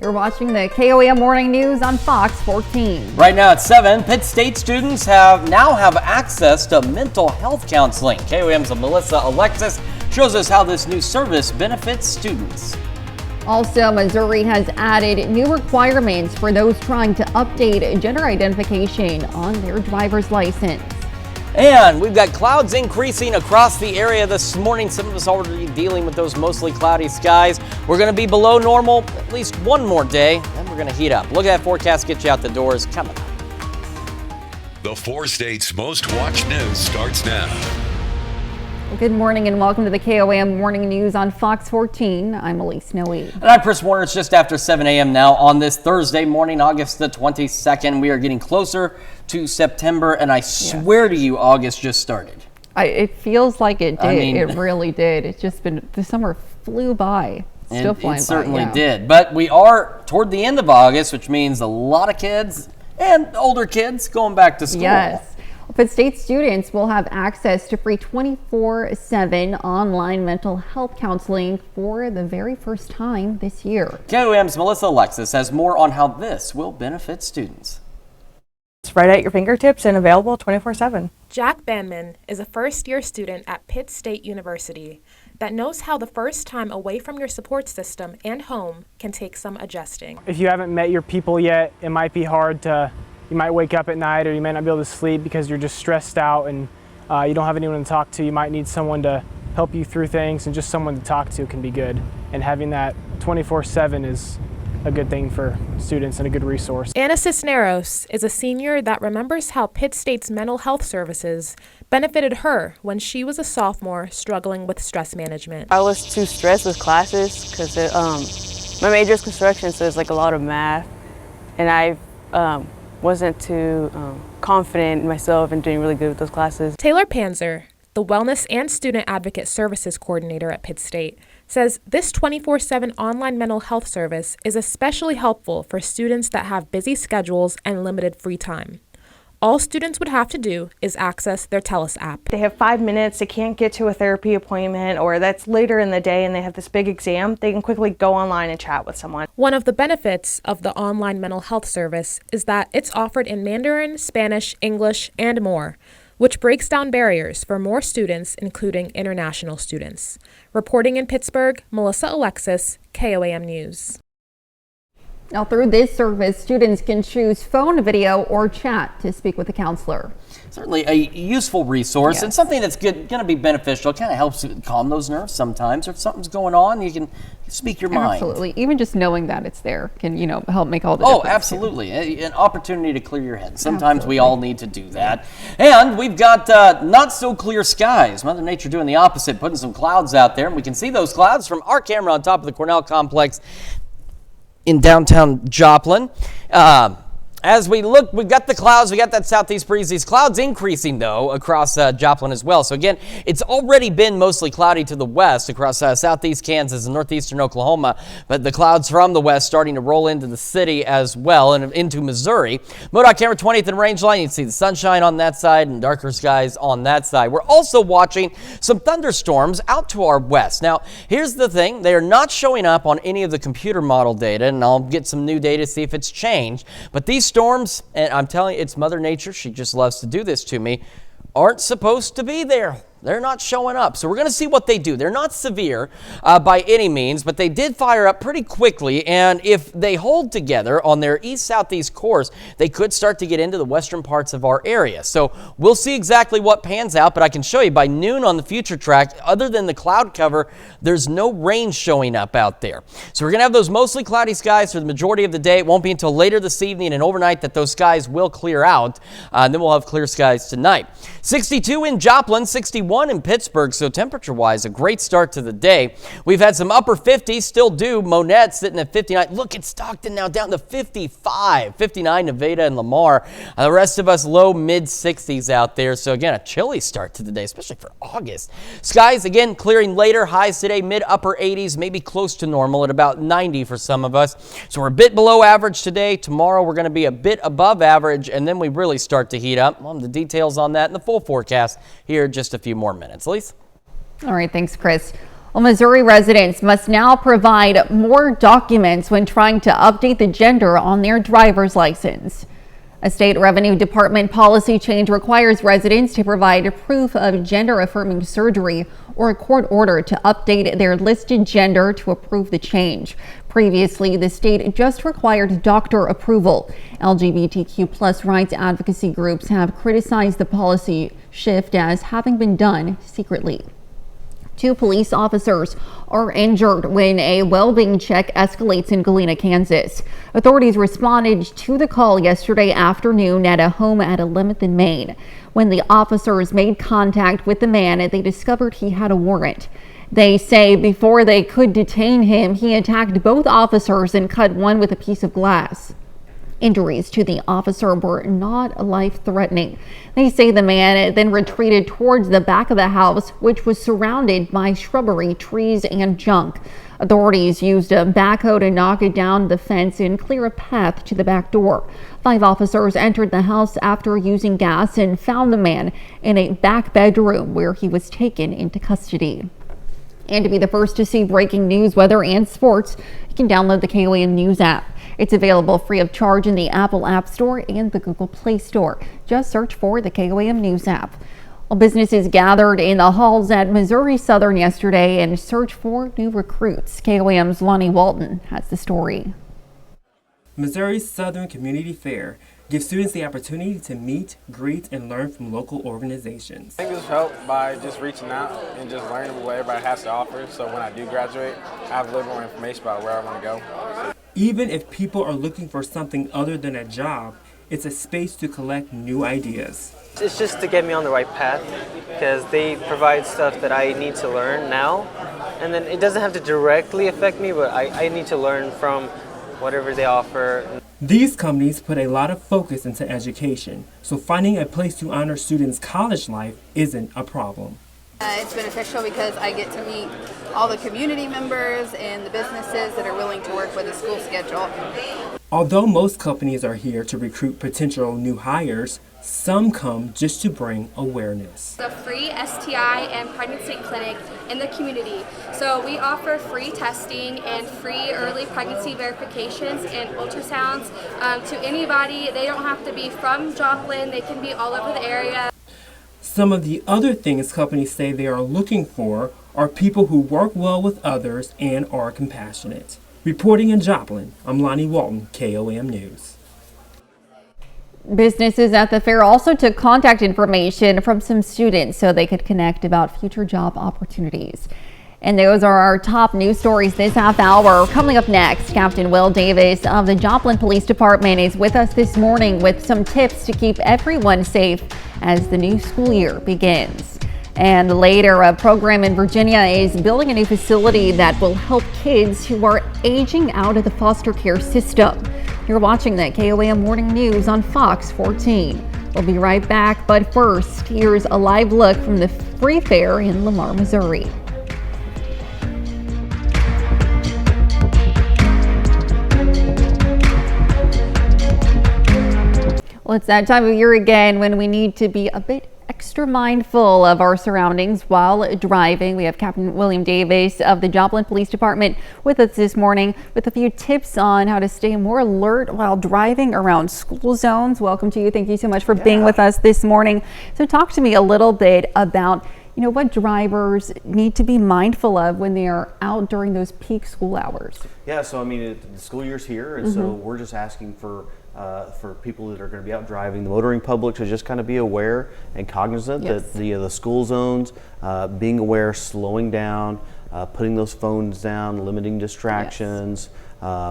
You're watching the KOAM Morning News on Fox 14. Right now at 7, Pitt State students now have access to mental health counseling. KOAM's Melissa Alexis shows us how this new service benefits students. Also, Missouri has added new requirements for those trying to update gender identification on their driver's license. And we've got clouds increasing across the area this morning. Some of us already dealing with those mostly cloudy skies. We're going to be below normal at least one more day, then we're going to heat up. Look at that forecast, get you out the doors coming up. The 4 states' most watched news starts now. Well, good morning and welcome to the KOAM Morning News on Fox 14. I'm Elise Noe. And I'm Chris Warner. It's just after 7 a.m. now on this Thursday morning, August the 22nd. We are getting closer to September, and I swear to you, August just started. It feels like it did. It really did. It's just been, the summer flew by. Still flying by. It certainly did. But we are toward the end of August, which means a lot of kids and older kids going back to school. Yes. Pitt State students will have access to free 24/7 online mental health counseling for the very first time this year. KOAM's Melissa Alexis has more on how this will benefit students. It's right at your fingertips and available 24/7. Jack Banman is a first-year student at Pitt State University that knows how the first time away from your support system and home can take some adjusting. If you haven't met your people yet, it might be hard to, you might wake up at night or you might not be able to sleep because you're just stressed out and you don't have anyone to talk to. You might need someone to help you through things, and just someone to talk to can be good. And having that 24/7 is a good thing for students and a good resource. Anna Cisneros is a senior that remembers how Pitt State's mental health services benefited her when she was a sophomore struggling with stress management. I was too stressed with classes because my major is construction, so it's like a lot of math, and I wasn't too confident in myself and doing really good with those classes. Taylor Panzer, the Wellness and Student Advocate Services Coordinator at Pitt State, says this 24/7 online mental health service is especially helpful for students that have busy schedules and limited free time. All students would have to do is access their TELUS app. They have 5 minutes, they can't get to a therapy appointment, or that's later in the day and they have this big exam, they can quickly go online and chat with someone. One of the benefits of the online mental health service is that it's offered in Mandarin, Spanish, English, and more, which breaks down barriers for more students, including international students. Reporting in Pittsburgh, Melissa Alexis, KOAM News. Now, through this service, students can choose phone, video, or chat to speak with a counselor. Certainly a useful resource and something that's going to be beneficial. It kind of helps calm those nerves sometimes. Or if something's going on, you can speak your mind. Absolutely. Even just knowing that it's there can, help make all the difference. Oh, absolutely. An opportunity to clear your head. Sometimes we all need to do that. And we've got not so clear skies. Mother Nature doing the opposite, putting some clouds out there. And we can see those clouds from our camera on top of the Cornell complex in downtown Joplin. As we look, we've got the clouds, we got that southeast breeze. These clouds increasing, though, across Joplin as well. So, again, it's already been mostly cloudy to the west across southeast Kansas and northeastern Oklahoma, but the clouds from the west starting to roll into the city as well and into Missouri. MoDOT camera 20th and Rangeline, you can see the sunshine on that side and darker skies on that side. We're also watching some thunderstorms out to our west. Now, here's the thing. They are not showing up on any of the computer model data, and I'll get some new data to see if it's changed, but these storms, and I'm telling you, it's Mother Nature, she just loves to do this to me, aren't supposed to be there. They're not showing up. So we're going to see what they do. They're not severe by any means, but they did fire up pretty quickly. And if they hold together on their east-southeast course, they could start to get into the western parts of our area. So we'll see exactly what pans out, but I can show you by noon on the future track, other than the cloud cover, there's no rain showing up out there. So we're going to have those mostly cloudy skies for the majority of the day. It won't be until later this evening and overnight that those skies will clear out. And then we'll have clear skies tonight. 62 in Joplin, 61 in Pittsburgh, so temperature-wise, a great start to the day. We've had some upper 50s, still do. Monette sitting at 59. Look at Stockton now down to 55. 59 Nevada and Lamar. The rest of us low mid-60s out there. So again, a chilly start to the day, especially for August. Skies, again, clearing later. Highs today, mid-upper 80s, maybe close to normal at about 90 for some of us. So we're a bit below average today. Tomorrow we're going to be a bit above average, and then we really start to heat up. Well, the details on that in the full forecast here in just a few more minutes. Lisa? All right, thanks, Chris. Well, Missouri residents must now provide more documents when trying to update the gender on their driver's license. A state revenue department policy change requires residents to provide proof of gender-affirming surgery or a court order to update their listed gender to approve the change. Previously, the state just required doctor approval. LGBTQ+ rights advocacy groups have criticized the policy shift as having been done secretly. 2 police officers are injured when a well-being check escalates in Galena, Kansas. Authorities responded to the call yesterday afternoon at a home at 11th and Main. When the officers made contact with the man, they discovered he had a warrant. They say before they could detain him, he attacked both officers and cut one with a piece of glass. Injuries to the officer were not life-threatening. They say the man then retreated towards the back of the house, which was surrounded by shrubbery, trees, and junk. Authorities used a backhoe to knock down the fence and clear a path to the back door. 5 officers entered the house after using gas and found the man in a back bedroom where he was taken into custody. And to be the first to see breaking news, weather, and sports, you can download the KOAM News app. It's available free of charge in the Apple App Store and the Google Play Store. Just search for the KOAM News app. Well, businesses gathered in the halls at Missouri Southern yesterday in search for new recruits. KOAM's Lonnie Walton has the story. Missouri Southern Community Fair gives students the opportunity to meet, greet, and learn from local organizations. I think this helped by just reaching out and just learning what everybody has to offer, so when I do graduate, I have a little more information about where I want to go. Even if people are looking for something other than a job, it's a space to collect new ideas. It's just to get me on the right path, because they provide stuff that I need to learn now, and then it doesn't have to directly affect me, but I need to learn from whatever they offer. These companies put a lot of focus into education, so finding a place to honor students' college life isn't a problem. It's beneficial because I get to meet all the community members and the businesses that are willing to work with a school schedule. Although most companies are here to recruit potential new hires, some come just to bring awareness. The free STI and pregnancy clinic in the community. So we offer free testing and free early pregnancy verifications and ultrasounds to anybody. They don't have to be from Joplin. They can be all over the area. Some of the other things companies say they are looking for are people who work well with others and are compassionate. Reporting in Joplin, I'm Lonnie Walton, KOAM News. Businesses at the fair also took contact information from some students so they could connect about future job opportunities. And those are our top news stories this half hour. Coming up next, Captain Will Davis of the Joplin Police Department is with us this morning with some tips to keep everyone safe as the new school year begins. And later, a program in Virginia is building a new facility that will help kids who are aging out of the foster care system. You're watching the KOAM Morning News on Fox 14. We'll be right back, but first, here's a live look from the Free Fair in Lamar, Missouri. Well, it's that time of year again when we need to be a bit extra mindful of our surroundings while driving. We have Captain William Davis of the Joplin Police Department with us this morning with a few tips on how to stay more alert while driving around school zones. Welcome to you. Thank you so much for being with us this morning. So talk to me a little bit about what drivers need to be mindful of when they are out during those peak school hours. Yeah, so I mean, the school year's here, and so we're just asking for people that are going to be out driving, the motoring public, to just kind of be aware and cognizant that the school zones, being aware, slowing down, putting those phones down, limiting distractions,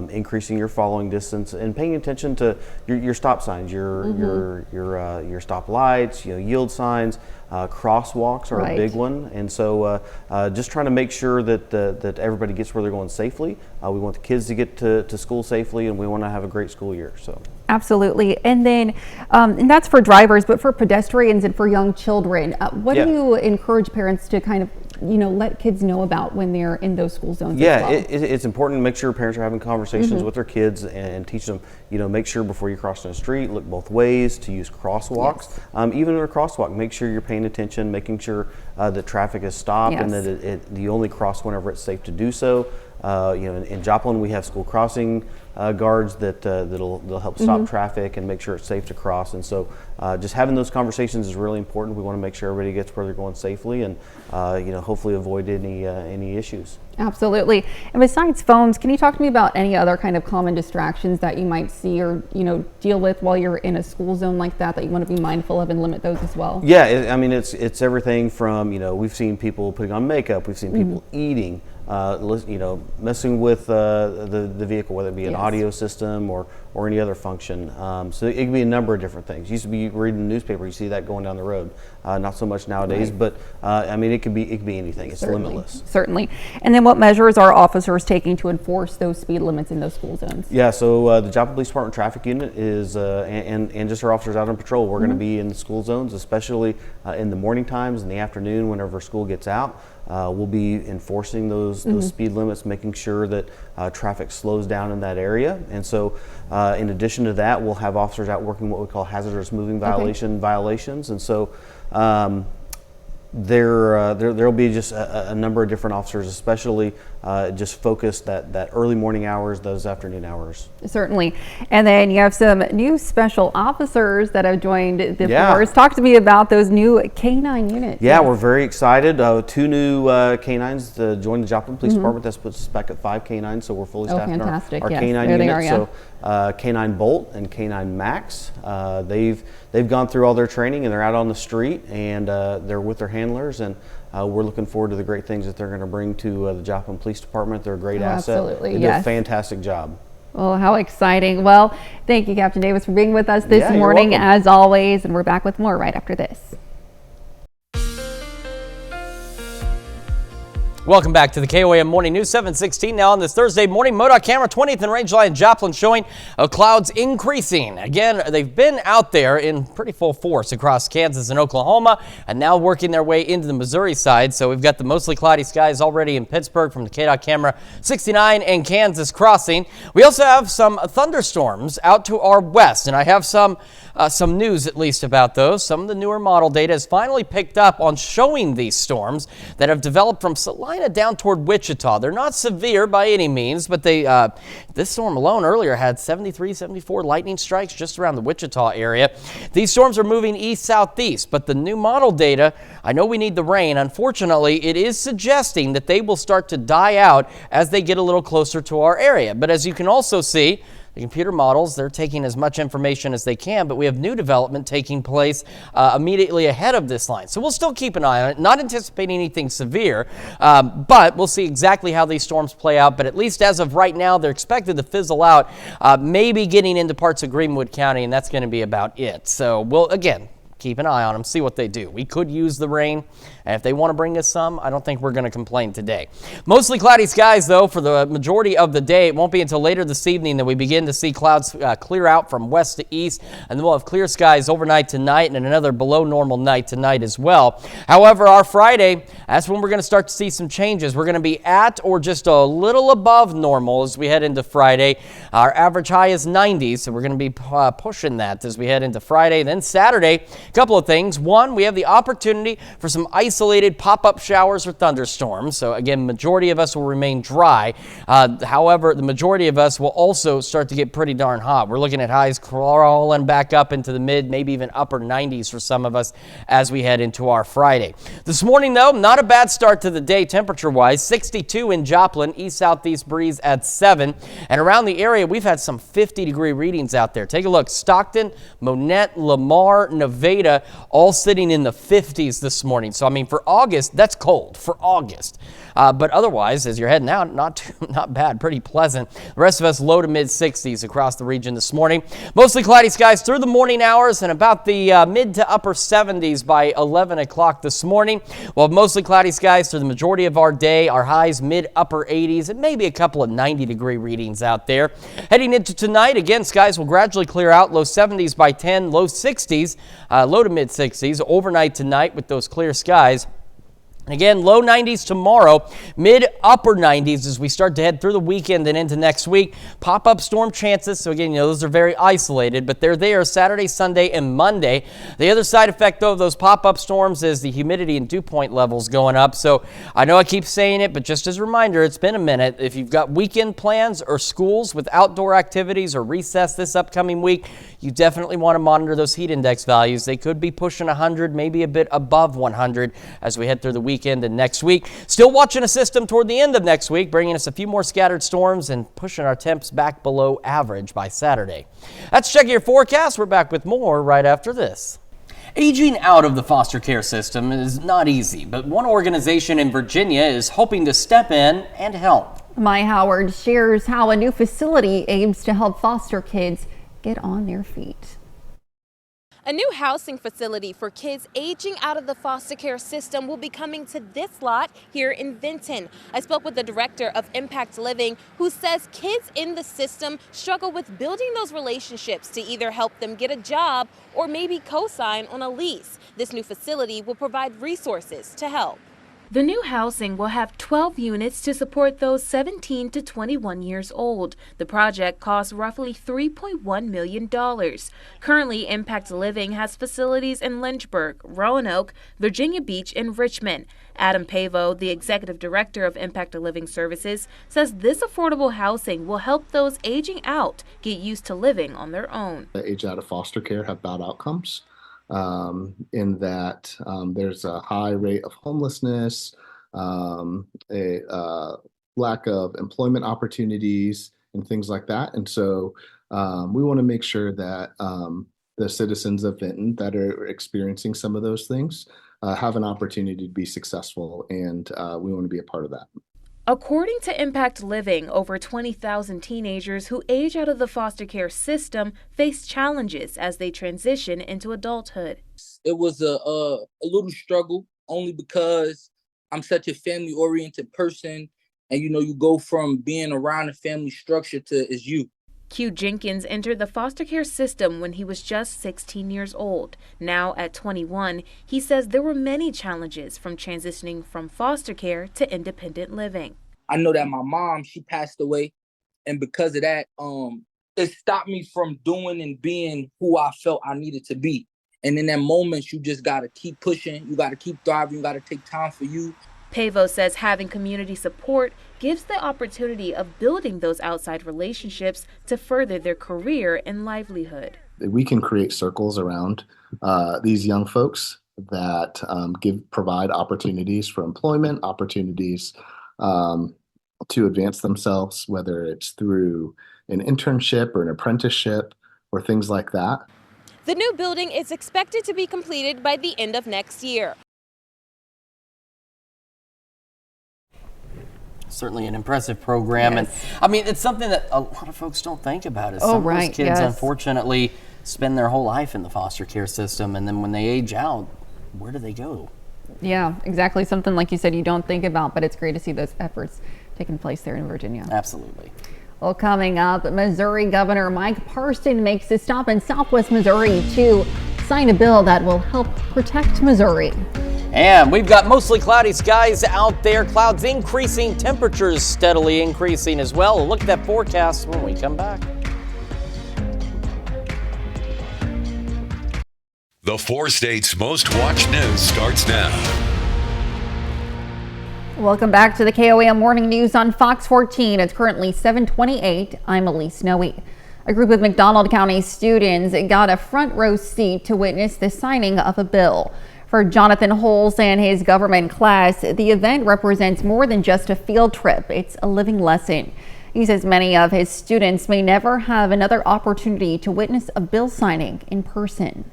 increasing your following distance, and paying attention to your stop signs, your stop lights, yield signs. Crosswalks are a big one, and so just trying to make sure that everybody gets where they're going safely. We want the kids to get to school safely, and we want to have a great school year. So absolutely. And then and that's for drivers, but for pedestrians and for young children, what do you encourage parents to kind of let kids know about when they're in those school zones? Yeah, as well? it's important to make sure parents are having conversations with their kids and teach them, make sure before you're crossing the street, look both ways, to use crosswalks. Even in a crosswalk, make sure you're paying attention, making sure that traffic is stopped and that you only cross whenever it's safe to do so. In Joplin, we have school crossing guards that'll help stop traffic and make sure it's safe to cross. And so just having those conversations is really important. We want to make sure everybody gets where they're going safely and hopefully avoid any issues. Absolutely. And besides phones, can you talk to me about any other kind of common distractions that you might see or deal with while you're in a school zone like that you want to be mindful of and limit those as well? Yeah, it's everything from we've seen people putting on makeup, we've seen people eating, messing with the vehicle, whether it be an audio system or any other function. So it can be a number of different things. You used to be reading the newspaper, you see that going down the road. Not so much nowadays, but it could be anything. It's limitless. Certainly. And then what measures are officers taking to enforce those speed limits in those school zones? Yeah, so the Joplin Police Department Traffic Unit is, and just our officers out on patrol, we're going to be in the school zones, especially in the morning times, in the afternoon, whenever school gets out. We'll be enforcing those speed limits, making sure that traffic slows down in that area. And so in addition to that, we'll have officers out working what we call hazardous moving violations. And so there'll be just a number of different officers, especially just focused that early morning hours, those afternoon hours. Certainly. And then you have some new special officers that have joined the force. Talk to me about those new K-9 units. Yeah, we're very excited. 2 new K-9s to join the Joplin Police Department. That puts us back at 5 K-9s, so we're fully staffed in our K-9 units. So K-9 Bolt and K-9 Max, they've gone through all their training and they're out on the street and they're with their handlers, and we're looking forward to the great things that they're going to bring to the Joplin Police Department. They're a great asset. Absolutely, They do a fantastic job. Well, how exciting. Well, thank you, Captain Davis, for being with us this morning, as always, and we're back with more right after this. Welcome back to the KOAM Morning News, 7:16 now on this Thursday morning. MoDOT camera 20th and Rangeline Joplin showing clouds increasing. Again, they've been out there in pretty full force across Kansas and Oklahoma and now working their way into the Missouri side. So we've got the mostly cloudy skies already in Pittsburgh from the KDOT camera 69 and Kansas crossing. We also have some thunderstorms out to our west, and I have some news at least about those. Some of the newer model data has finally picked up on showing these storms that have developed from Salina down toward Wichita. They're not severe by any means, but this storm alone earlier had 73, 74 lightning strikes just around the Wichita area. These storms are moving east-southeast, but the new model data, I know we need the rain. Unfortunately, it is suggesting that they will start to die out as they get a little closer to our area. But as you can also see, the computer models, they're taking as much information as they can, but we have new development taking place immediately ahead of this line. So we'll still keep an eye on it, not anticipating anything severe, but we'll see exactly how these storms play out. But at least as of right now, they're expected to fizzle out, maybe getting into parts of Greenwood County, and that's going to be about it. So we'll, again, keep an eye on them, see what they do. We could use the rain, and if they want to bring us some, I don't think we're going to complain today. Mostly cloudy skies, though, for the majority of the day. It won't be until later this evening that we begin to see clouds clear out from west to east, and then we'll have clear skies overnight tonight and another below normal night tonight as well. However, our Friday, that's when we're going to start to see some changes. We're going to be at or just a little above normal as we head into Friday. Our average high is 90, so we're going to be pushing that as we head into Friday. Then Saturday, a couple of things. One, we have the opportunity for some isolated pop-up showers or thunderstorms. So again, majority of us will remain dry. However, the majority of us will also start to get pretty darn hot. We're looking at highs crawling back up into the mid, maybe even upper 90s for some of us as we head into our Friday. This morning, though, not a bad start to the day temperature-wise. 62 in Joplin, east-southeast breeze at 7. And around the area, we've had some 50-degree readings out there. Take a look. Stockton, Monette, Lamar, Nevada, all sitting in the 50s this morning. So, I mean, for August, that's cold for August. But otherwise, as you're heading out, not bad, pretty pleasant. The rest of us low to mid 60s across the region this morning. Mostly cloudy skies through the morning hours and about the mid to upper 70s by 11 o'clock this morning. We'll have mostly cloudy skies through the majority of our day. Our highs mid upper 80s and maybe a couple of 90-degree readings out there. Heading into tonight, again, skies will gradually clear out. Low 70s by 10, low 60s, low to mid 60s overnight tonight with those clear skies. And again, low 90s tomorrow, mid-upper 90s as we start to head through the weekend and into next week. Pop-up storm chances, so again, those are very isolated, but they're there Saturday, Sunday, and Monday. The other side effect, though, of those pop-up storms is the humidity and dew point levels going up. So I know I keep saying it, but just as a reminder, it's been a minute. If you've got weekend plans or schools with outdoor activities or recess this upcoming week, you definitely want to monitor those heat index values. They could be pushing 100, maybe a bit above 100 as we head through the weekend and next week. Still watching a system toward the end of next week, bringing us a few more scattered storms and pushing our temps back below average by Saturday. That's Check Your Forecast. We're back with more right after this. Aging out of the foster care system is not easy, but one organization in Virginia is hoping to step in and help. My Howard shares how a new facility aims to help foster kids get on their feet. A new housing facility for kids aging out of the foster care system will be coming to this lot here in Vinton. I spoke with the director of Impact Living, who says kids in the system struggle with building those relationships to either help them get a job or maybe co-sign on a lease. This new facility will provide resources to help. The new housing will have 12 units to support those 17 to 21 years old. The project costs roughly $3.1 million. Currently, Impact Living has facilities in Lynchburg, Roanoke, Virginia Beach, and Richmond. Adam Pavo, the executive director of Impact Living Services, says this affordable housing will help those aging out get used to living on their own. Age out of foster care have bad outcomes. In that there's a high rate of homelessness, a lack of employment opportunities, and things like that. And so we want to make sure that the citizens of Vinton that are experiencing some of those things have an opportunity to be successful, and we want to be a part of that. According to Impact Living, over 20,000 teenagers who age out of the foster care system face challenges as they transition into adulthood. It was a little struggle, only because I'm such a family-oriented person, and you go from being around a family structure to it's you. Q Jenkins entered the foster care system when he was just 16 years old. Now at 21, he says there were many challenges from transitioning from foster care to independent living. I know that my mom, she passed away, and because of that, it stopped me from doing and being who I felt I needed to be. And in that moment, you just got to keep pushing, you got to keep thriving, you got to take time for you. Pavo says having community support gives the opportunity of building those outside relationships to further their career and livelihood. We can create circles around these young folks that provide opportunities for employment, opportunities to advance themselves, whether it's through an internship or an apprenticeship or things like that. The new building is expected to be completed by the end of next year. Certainly an impressive program. Yes. And I mean, it's something that a lot of folks don't think about. Is some of those kids, unfortunately, spend their whole life in the foster care system. And then when they age out, where do they go? Yeah, exactly. Something like you said, you don't think about, but it's great to see those efforts taking place there in Virginia. Absolutely. Well, coming up, Missouri Governor Mike Parson makes a stop in Southwest Missouri to sign a bill that will help protect Missouri. And we've got mostly cloudy skies out there, clouds increasing, temperatures steadily increasing as well. We'll look at that forecast when we come back. The 4 states' most watched news starts now. Welcome back to the KOAM Morning News on Fox 14. It's currently 7:28. I'm Elise Snowy. A group of McDonald County students got a front row seat to witness the signing of a bill. For Jonathan Holes and his government class, the event represents more than just a field trip. It's a living lesson. He says many of his students may never have another opportunity to witness a bill signing in person.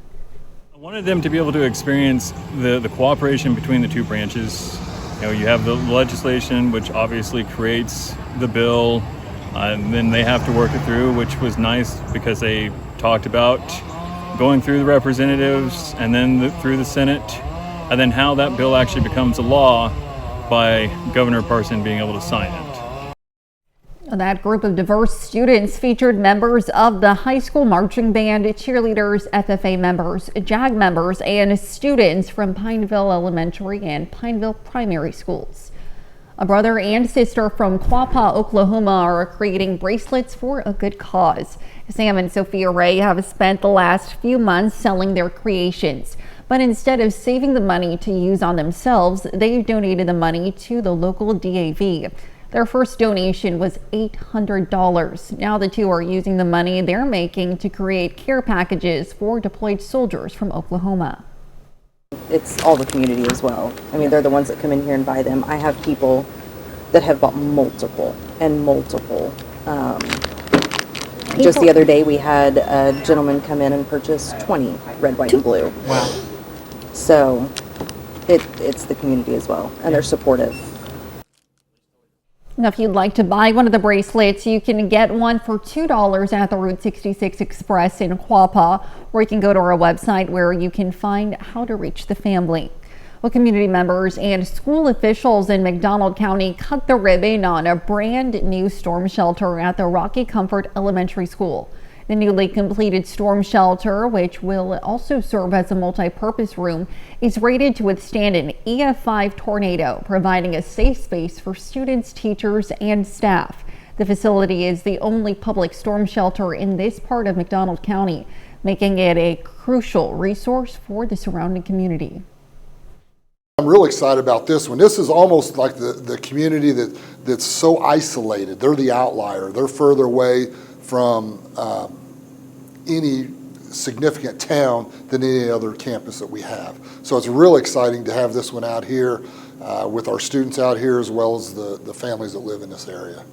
I wanted them to be able to experience the cooperation between the two branches. You have the legislation, which obviously creates the bill, and then they have to work it through, which was nice because they talked about going through the representatives and then through the Senate, and then how that bill actually becomes a law by Governor Parson being able to sign it. That group of diverse students featured members of the high school marching band, cheerleaders, FFA members, JAG members, and students from Pineville Elementary and Pineville Primary Schools. A brother and sister from Quapaw, Oklahoma are creating bracelets for a good cause. Sam and Sophia Ray have spent the last few months selling their creations, but instead of saving the money to use on themselves, they've donated the money to the local DAV. Their first donation was $800. Now the two are using the money they're making to create care packages for deployed soldiers from Oklahoma. It's all the community as well. I mean, they're the ones that come in here and buy them. I have people that have bought multiple and multiple. Just the other day, we had a gentleman come in and purchase 20 red, white, and blue. Wow. So it's the community as well, and they're supportive. Now, if you'd like to buy one of the bracelets, you can get one for $2 at the Route 66 Express in Quapaw, or you can go to our website where you can find how to reach the family. Well, community members and school officials in McDonald County cut the ribbon on a brand new storm shelter at the Rocky Comfort Elementary School. The newly completed storm shelter, which will also serve as a multi-purpose room, is rated to withstand an EF5 tornado, providing a safe space for students, teachers, and staff. The facility is the only public storm shelter in this part of McDonald County, making it a crucial resource for the surrounding community. I'm really excited about this one. This is almost like the community that's so isolated. They're the outlier. They're further away from any significant town than any other campus that we have. So it's really exciting to have this one out here with our students out here, as well as the families that live in this area.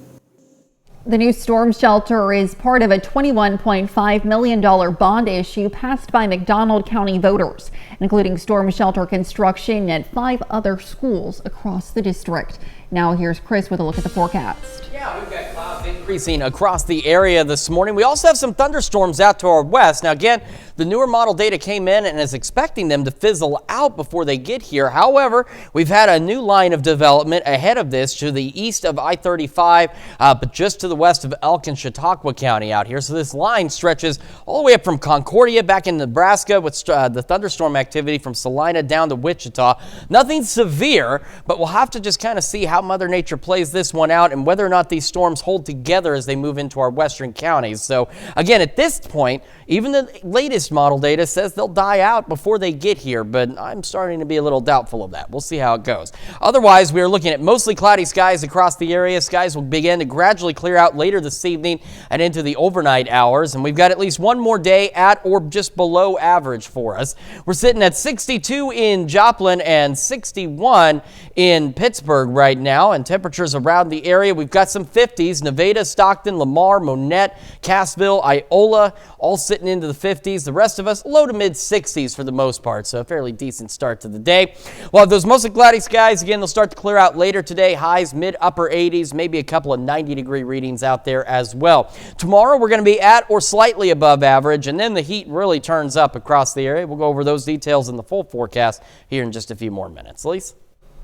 The new storm shelter is part of a $21.5 million bond issue passed by McDonald County voters, including storm shelter construction at 5 other schools across the district. Now here's Chris with a look at the forecast. Yeah, we've got clouds increasing across the area this morning. We also have some thunderstorms out to our west. Now again, the newer model data came in and is expecting them to fizzle out before they get here. However, we've had a new line of development ahead of this to the east of I-35, but just to the west of Elk and Chautauqua County out here. So this line stretches all the way up from Concordia back in Nebraska with the thunderstorm activity from Salina down to Wichita. Nothing severe, but we'll have to just kind of see how Mother Nature plays this one out and whether or not these storms hold together as they move into our western counties. So again, at this point, even the latest model data says they'll die out before they get here, but I'm starting to be a little doubtful of that. We'll see how it goes. Otherwise, we are looking at mostly cloudy skies across the area. Skies will begin to gradually clear out later this evening and into the overnight hours, and we've got at least one more day at or just below average for us. We're sitting at 62 in Joplin and 61 in Pittsburgh right now, and temperatures around the area. We've got some 50s, Nevada, Stockton, Lamar, Monette, Cassville, Iola, all sitting into the 50s. The rest of us, low to mid 60s for the most part, so a fairly decent start to the day. We'll have those mostly cloudy skies. Again, they'll start to clear out later today. Highs mid upper 80s, maybe a couple of 90-degree readings out there as well. Tomorrow, we're going to be at or slightly above average, and then the heat really turns up across the area. We'll go over those details in the full forecast here in just a few more minutes. Lise?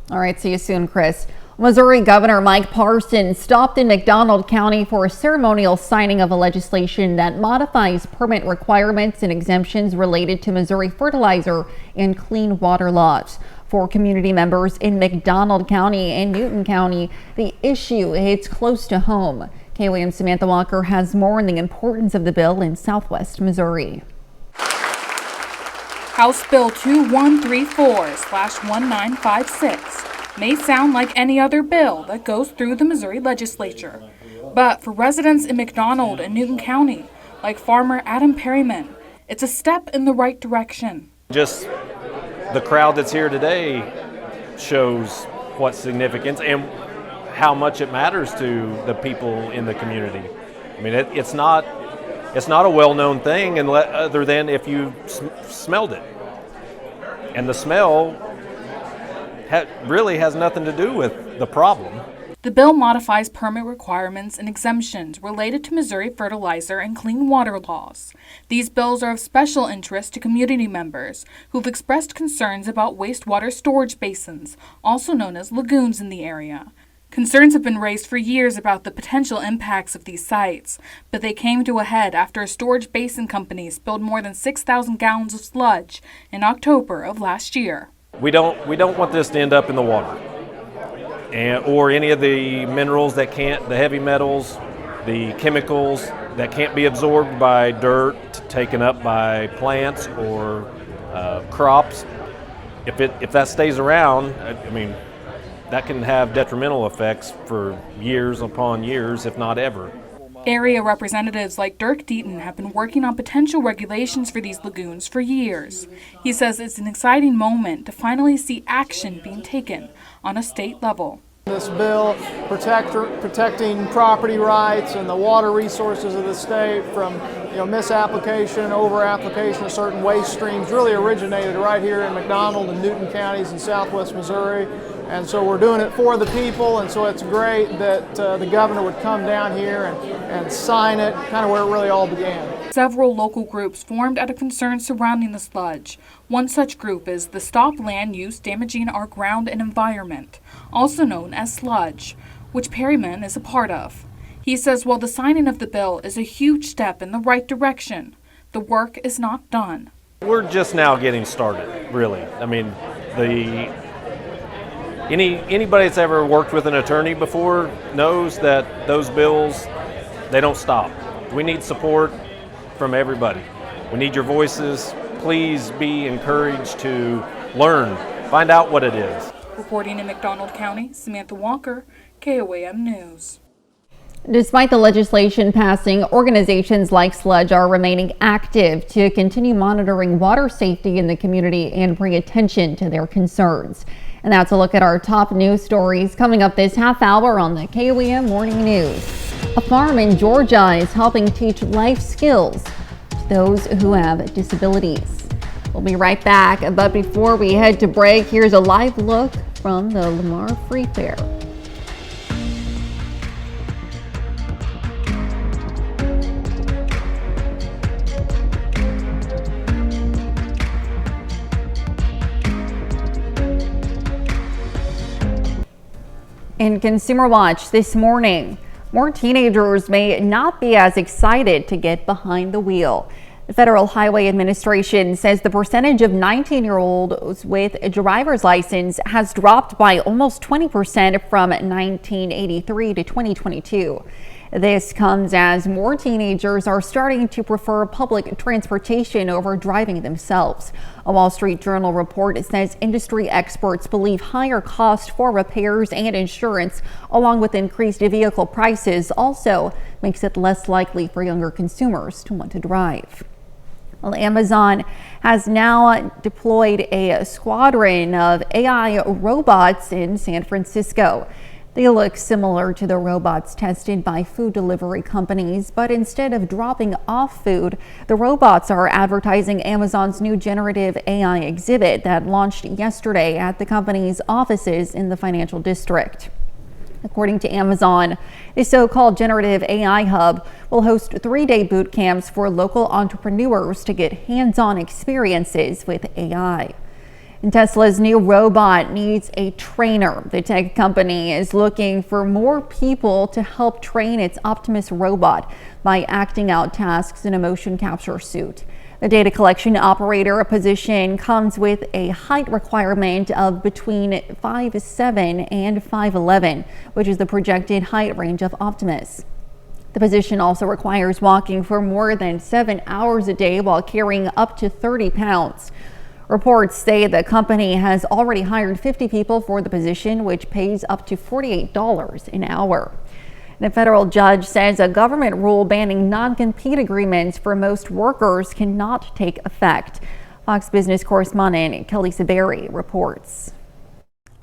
All right, see you soon, Chris. Missouri Governor Mike Parson stopped in McDonald County for a ceremonial signing of a legislation that modifies permit requirements and exemptions related to Missouri fertilizer and clean water laws. For community members in McDonald County and Newton County, the issue hits close to home. KOAM's Samantha Walker has more on the importance of the bill in southwest Missouri. House Bill 2134/1956 may sound like any other bill that goes through the Missouri legislature. But for residents in McDonald and Newton County, like farmer Adam Perryman, it's a step in the right direction. Just the crowd that's here today shows what's significance and how much it matters to the people in the community. I mean, it's not a well-known thing other than if you smelled it. And the smell really has nothing to do with the problem. The bill modifies permit requirements and exemptions related to Missouri fertilizer and clean water laws. These bills are of special interest to community members who've expressed concerns about wastewater storage basins, also known as lagoons in the area. Concerns have been raised for years about the potential impacts of these sites, but they came to a head after a storage basin company spilled more than 6,000 gallons of sludge in October of last year. We don't want this to end up in the water, or any of the minerals that can't, the heavy metals, the chemicals that can't be absorbed by dirt, taken up by plants or crops. If that stays around, I mean, that can have detrimental effects for years upon years, if not ever. Area representatives like Dirk Deaton have been working on potential regulations for these lagoons for years. He says it's an exciting moment to finally see action being taken on a state level. This bill protecting property rights and the water resources of the state from misapplication, over-application of certain waste streams really originated right here in McDonald and Newton counties in southwest Missouri. And so we're doing it for the people, and so it's great that the governor would come down here and sign it, kind of where it really all began. Several local groups formed out of concerns surrounding the sludge. One such group is the Stop Land Use Damaging Our Ground and Environment, also known as Sludge, which Perryman is a part of. He says while the signing of the bill is a huge step in the right direction, the work is not done. We're just now getting started, really. I mean, anybody that's ever worked with an attorney before knows that those bills, they don't stop. We need support from everybody. We need your voices. Please be encouraged to learn, find out what it is. Reporting in McDonald County, Samantha Walker, KOAM News. Despite the legislation passing, organizations like Sludge are remaining active to continue monitoring water safety in the community and bring attention to their concerns. And that's a look at our top news stories coming up this half hour on the KOAM Morning News. A farm in Georgia is helping teach life skills to those who have disabilities. We'll be right back, but before we head to break, here's a live look from the Lamar Free Fair. In Consumer Watch this morning, more teenagers may not be as excited to get behind the wheel. The Federal Highway Administration says the percentage of 19-year-olds with a driver's license has dropped by almost 20% from 1983 to 2022. This comes as more teenagers are starting to prefer public transportation over driving themselves. A Wall Street Journal report says industry experts believe higher cost for repairs and insurance, along with increased vehicle prices, also makes it less likely for younger consumers to want to drive. Well, Amazon has now deployed a squadron of AI robots in San Francisco. They look similar to the robots tested by food delivery companies, but instead of dropping off food, the robots are advertising Amazon's new generative AI exhibit that launched yesterday at the company's offices in the financial district. According to Amazon, the so-called generative AI hub will host 3-day boot camps for local entrepreneurs to get hands-on experiences with AI. And Tesla's new robot needs a trainer. The tech company is looking for more people to help train its Optimus robot by acting out tasks in a motion capture suit. The data collection operator position comes with a height requirement of between 5'7" and 5'11", which is the projected height range of Optimus. The position also requires walking for more than 7 hours a day while carrying up to 30 pounds. Reports say the company has already hired 50 people for the position, which pays up to $48 an hour. The federal judge says a government rule banning non-compete agreements for most workers cannot take effect. Fox Business correspondent Kelly Saberi reports.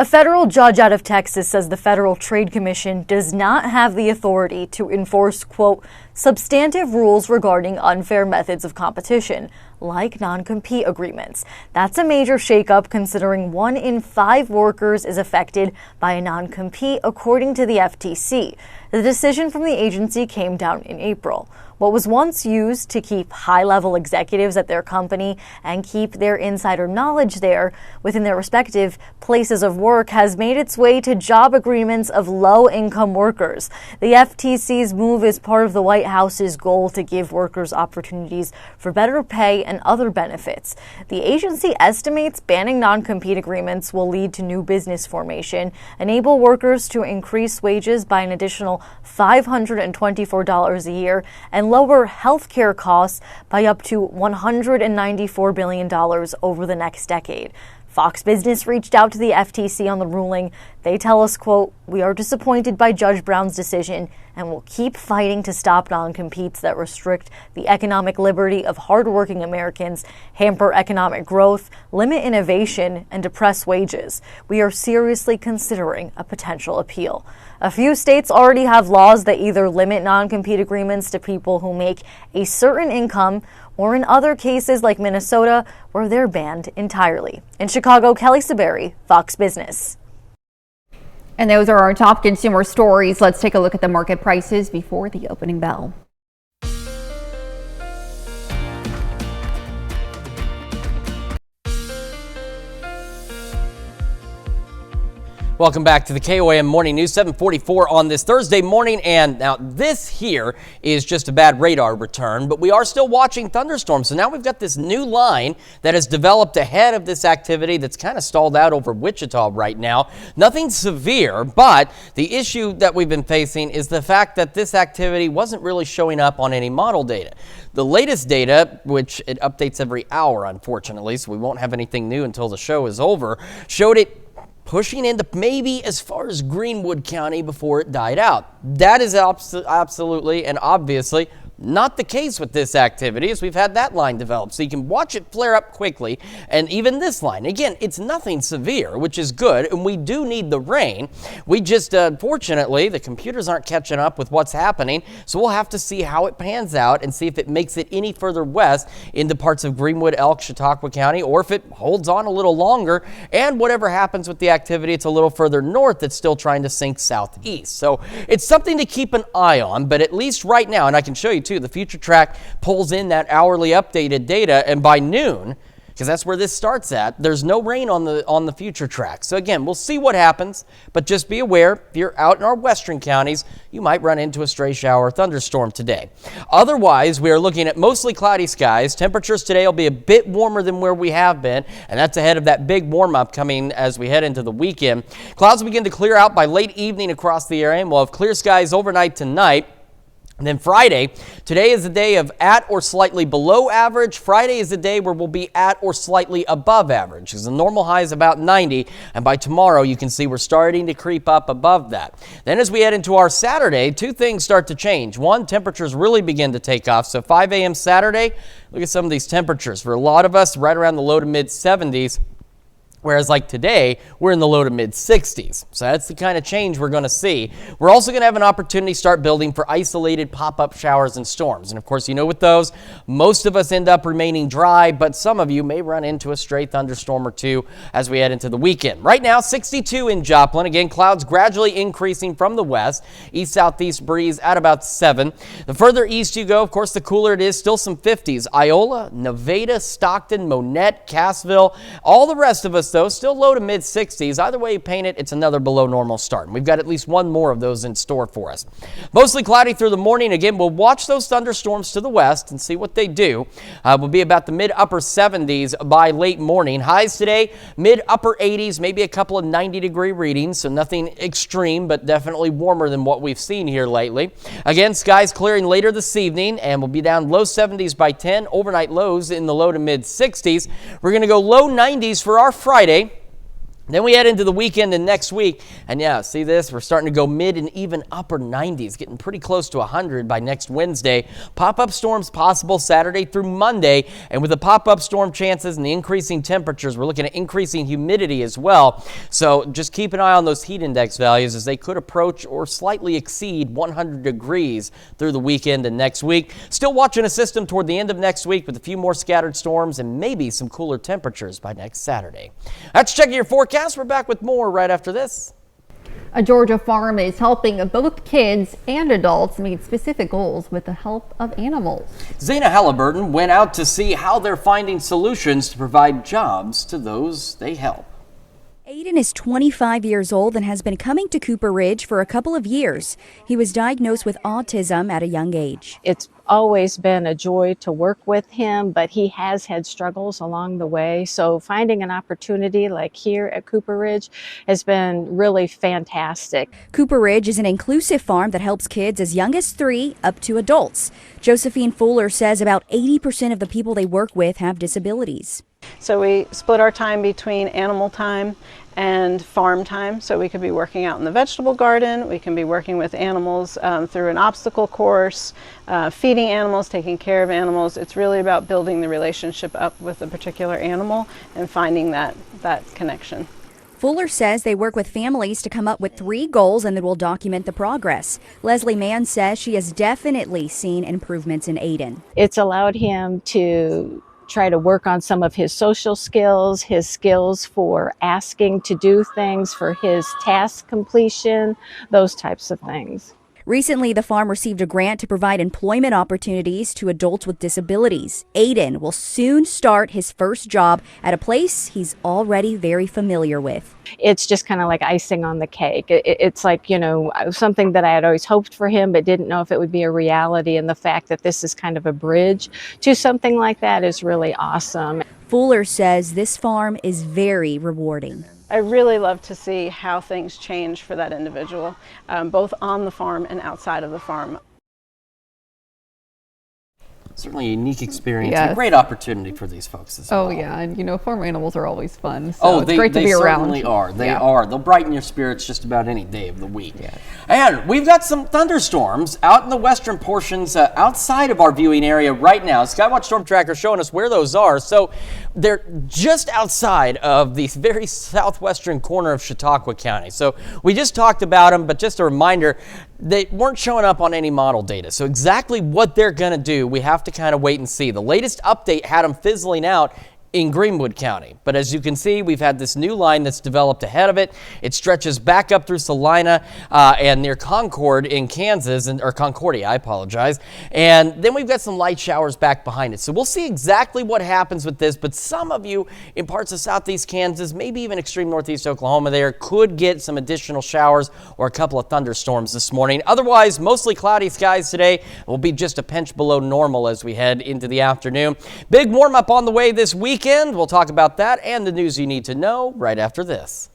A federal judge out of Texas says the Federal Trade Commission does not have the authority to enforce, quote, substantive rules regarding unfair methods of competition, like non-compete agreements. That's a major shakeup considering 1 in 5 workers is affected by a non-compete, according to the FTC. The decision from the agency came down in April. What was once used to keep high-level executives at their company and keep their insider knowledge there within their respective places of work has made its way to job agreements of low-income workers. The FTC's move is part of the White House's goal to give workers opportunities for better pay and other benefits. The agency estimates banning non-compete agreements will lead to new business formation, enable workers to increase wages by an additional $524 a year, and lower health care costs by up to $194 billion over the next decade. Fox Business reached out to the FTC on the ruling. They tell us, quote, "We are disappointed by Judge Brown's decision and will keep fighting to stop non-competes that restrict the economic liberty of hardworking Americans, hamper economic growth, limit innovation, and depress wages. We are seriously considering a potential appeal." A few states already have laws that either limit non-compete agreements to people who make a certain income, or in other cases like Minnesota, where they're banned entirely. In Chicago, Kelly Saberi, Fox Business. And those are our top consumer stories. Let's take a look at the market prices before the opening bell. Welcome back to the KOAM Morning News, 7:44 on this Thursday morning. And now this here is just a bad radar return, but we are still watching thunderstorms. So now we've got this new line that has developed ahead of this activity that's kind of stalled out over Wichita right now. Nothing severe, but the issue that we've been facing is the fact that this activity wasn't really showing up on any model data. The latest data, which it updates every hour, unfortunately, so we won't have anything new until the show is over, showed it pushing into maybe as far as Greenwood County before it died out. That is absolutely and obviously not the case with this activity, as we've had that line develop. So you can watch it flare up quickly. And even this line, again, it's nothing severe, which is good. And we do need the rain. We just, unfortunately, the computers aren't catching up with what's happening. So we'll have to see how it pans out and see if it makes it any further west into parts of Greenwood, Elk, Chautauqua County, or if it holds on a little longer. And whatever happens with the activity, it's a little further north that's still trying to sink southeast. So it's something to keep an eye on. But at least right now, and I can show you too, the future track pulls in that hourly updated data, and by noon, because that's where this starts at, there's no rain on the future track. So again, we'll see what happens, but just be aware, if you're out in our western counties, you might run into a stray shower or thunderstorm today. Otherwise, we are looking at mostly cloudy skies. Temperatures today will be a bit warmer than where we have been, and that's ahead of that big warm-up coming as we head into the weekend. Clouds begin to clear out by late evening across the area, and we'll have clear skies overnight tonight. And then Friday, today is a day of at or slightly below average. Friday is a day where we'll be at or slightly above average, because the normal high is about 90. And by tomorrow, you can see we're starting to creep up above that. Then as we head into our Saturday, two things start to change. One, temperatures really begin to take off. So 5 a.m. Saturday, look at some of these temperatures. For a lot of us, right around the low to mid 70s. Whereas like today, we're in the low to mid 60s. So that's the kind of change we're going to see. We're also going to have an opportunity to start building for isolated pop-up showers and storms. And of course, you know with those, most of us end up remaining dry, but some of you may run into a stray thunderstorm or two as we head into the weekend. Right now, 62 in Joplin. Again, clouds gradually increasing from the west. East-southeast breeze at about 7. The further east you go, of course, the cooler it is. Still some 50s. Iola, Nevada, Stockton, Monette, Cassville, all the rest of us, though, still low to mid 60s. Either way you paint it, it's another below normal start. And we've got at least one more of those in store for us. Mostly cloudy through the morning. Again, we'll watch those thunderstorms to the west and see what they do. We'll be about the mid-upper 70s by late morning. Highs today, mid-upper 80s, maybe a couple of 90-degree readings, so nothing extreme, but definitely warmer than what we've seen here lately. Again, skies clearing later this evening, and we'll be down low 70s by 10. Overnight lows in the low to mid 60s. We're going to go low 90s for our Friday. Then we head into the weekend and next week, and yeah, see this? We're starting to go mid and even upper 90s, getting pretty close to 100 by next Wednesday. Pop-up storms possible Saturday through Monday, and with the pop-up storm chances and the increasing temperatures, we're looking at increasing humidity as well. So just keep an eye on those heat index values, as they could approach or slightly exceed 100 degrees through the weekend and next week. Still watching a system toward the end of next week with a few more scattered storms and maybe some cooler temperatures by next Saturday. That's checking your forecast. We're back with more right after this. A Georgia farm is helping both kids and adults meet specific goals with the help of animals. Zana Halliburton went out to see how they're finding solutions to provide jobs to those they help. Aiden is 25 years old and has been coming to Cooper Ridge for a couple of years. He was diagnosed with autism at a young age. It's always been a joy to work with him, but he has had struggles along the way. So finding an opportunity like here at Cooper Ridge has been really fantastic. Cooper Ridge is an inclusive farm that helps kids as young as 3 up to adults. Josephine Fuller says about 80% of the people they work with have disabilities. So we split our time between animal time and farm time. So we could be working out in the vegetable garden, we can be working with animals through an obstacle course, feeding animals, taking care of animals. It's really about building the relationship up with a particular animal and finding that connection. Fuller says they work with families to come up with 3 goals and then will document the progress. Leslie Mann says she has definitely seen improvements in Aiden. It's allowed him to try to work on some of his social skills, his skills for asking to do things, for his task completion, those types of things. Recently, the farm received a grant to provide employment opportunities to adults with disabilities. Aiden will soon start his first job at a place he's already very familiar with. It's just kind of like icing on the cake. It's like, you know, something that I had always hoped for him, but didn't know if it would be a reality. And the fact that this is kind of a bridge to something like that is really awesome. Fuller says this farm is very rewarding. I really love to see how things change for that individual, both on the farm and outside of the farm. Certainly a unique experience, Yes. and a great opportunity for these folks as well. Oh yeah, and you know, farm animals are always fun. So it's they, great to they be around. certainly are. They Yeah. are. They'll brighten your spirits just about any day of the week. And we've got some thunderstorms out in the western portions outside of our viewing area right now. Skywatch Storm Tracker showing us where those are. So they're just outside of the very southwestern corner of Chautauqua County. So we just talked about them, but just a reminder, they weren't showing up on any model data. So exactly what they're going to do, we have to kind of wait and see. The latest update had them fizzling out in Greenwood County. But as you can see, we've had this new line that's developed ahead of it. It stretches back up through Salina and near Concord in Kansas, or Concordia, I apologize. And then we've got some light showers back behind it. So we'll see exactly what happens with this, but some of you in parts of southeast Kansas, maybe even extreme northeast Oklahoma there, could get some additional showers or a couple of thunderstorms this morning. Otherwise, mostly cloudy skies today. Will be just a pinch below normal as we head into the afternoon. Big warm up on the way this weekend. We'll talk about that and the news you need to know right after this.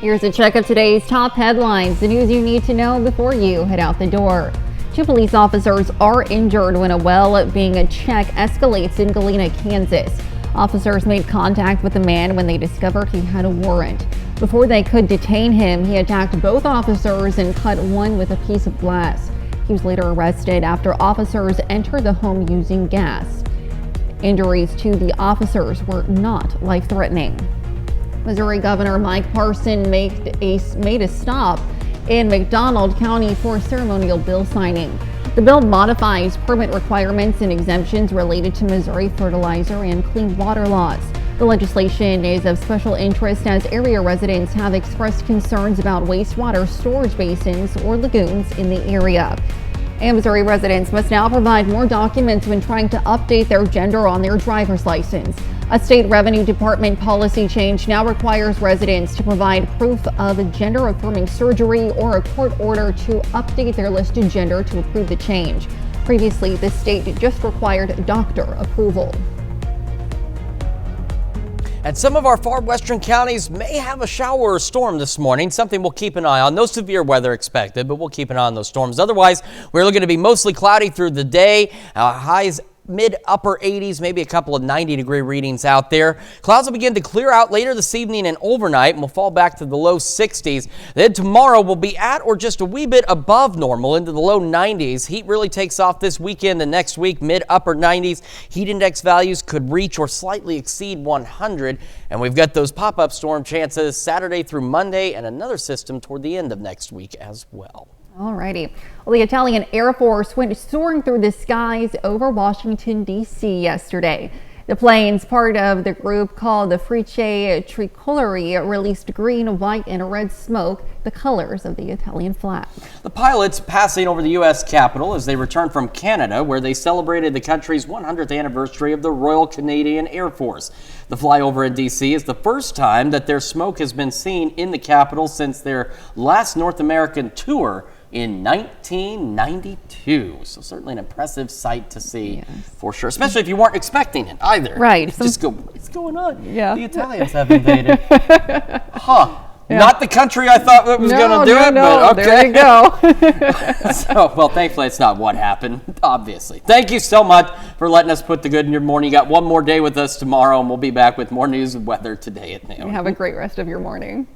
Here's a check of today's top headlines, the news you need to know before you head out the door. 2 police officers are injured when a well being checked escalates in Galena, Kansas. Officers made contact with the man when they discovered he had a warrant. Before they could detain him, he attacked both officers and cut one with a piece of glass. He was later arrested after officers entered the home using gas. Injuries to the officers were not life-threatening. Missouri Governor Mike Parson made a stop in McDonald County for ceremonial bill signing. The bill modifies permit requirements and exemptions related to Missouri fertilizer and clean water laws. The legislation is of special interest as area residents have expressed concerns about wastewater storage basins or lagoons in the area. And Missouri residents must now provide more documents when trying to update their gender on their driver's license. A state revenue department policy change now requires residents to provide proof of gender-affirming surgery or a court order to update their listed gender to approve the change. Previously, the state just required doctor approval. And some of our far western counties may have a shower or storm this morning, something we'll keep an eye on. No severe weather expected, but we'll keep an eye on those storms. Otherwise, we're looking to be mostly cloudy through the day. Highs mid-upper 80s, maybe a couple of 90-degree readings out there. Clouds will begin to clear out later this evening and overnight, and will fall back to the low 60s. Then tomorrow will be at or just a wee bit above normal into the low 90s. Heat really takes off this weekend and next week, mid-upper 90s. Heat index values could reach or slightly exceed 100, and we've got those pop-up storm chances Saturday through Monday and another system toward the end of next week as well. Alrighty. Well, the Italian Air Force went soaring through the skies over Washington, D.C. yesterday. The planes, part of the group called the Friche Tricolori, released green, white, and red smoke, the colors of the Italian flag. The pilots passing over the U.S. Capitol as they returned from Canada, where they celebrated the country's 100th anniversary of the Royal Canadian Air Force. The flyover in D.C. is the first time that their smoke has been seen in the Capitol since their last North American tour in 1992. So certainly an impressive sight to see, for sure, especially if you weren't expecting it either. Right. Just go, what's going on? Yeah. The Italians have invaded. Huh. Yeah. Not the country I thought that was going to do it, but okay. There you go. So, well, thankfully it's not what happened, obviously. Thank you so much for letting us put the good in your morning. You got one more day with us tomorrow, and we'll be back with more news and weather today at noon. Have a great rest of your morning.